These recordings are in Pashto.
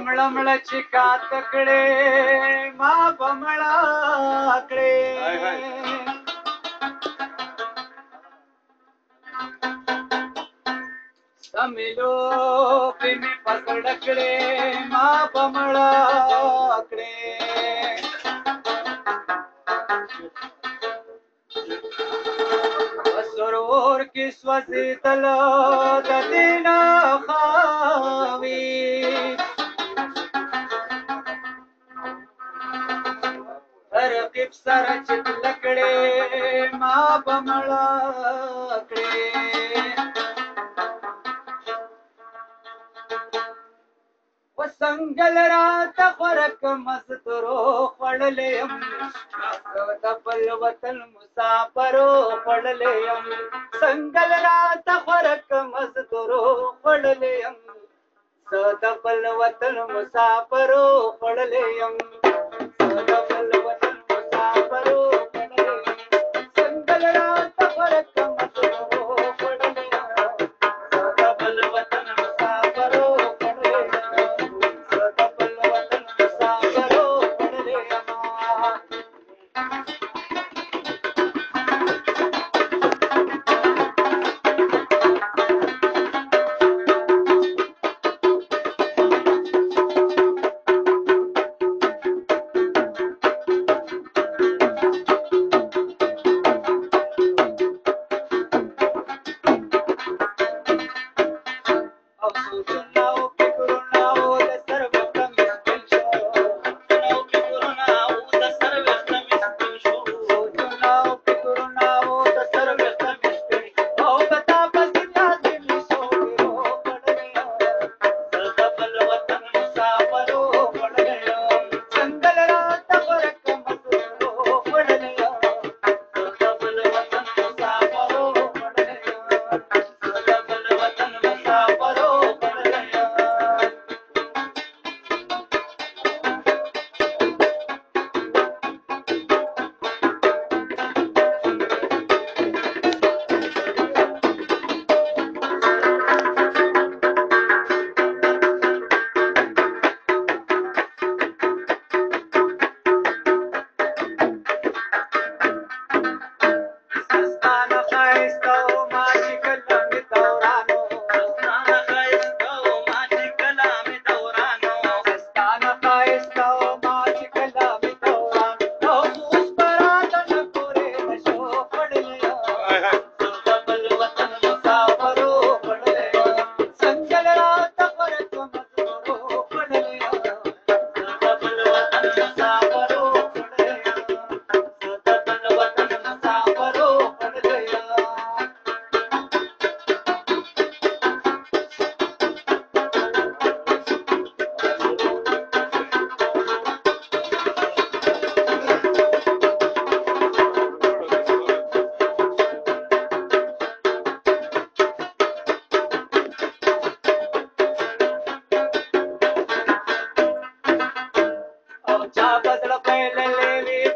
مړه مړه چې کاته کړې ما به مړه کړې سملو په می پکړ کړې ما به مړه کړې سرور کی سوځي تل د دینا خاوي رقیب سره چې لکړې ما به مړه کړې وسنګل رات خورک مسترو خړلې يم د بل وطن مسافرو خړلې يم سنګل رات خورک مسترو خړلې يم د بل وطن مسافرو خړلې يم د بل وطن مسافرو خړلې يم سنګل رات خورک مسترو خړلې يم د بل وطن مسافرو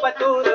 Patu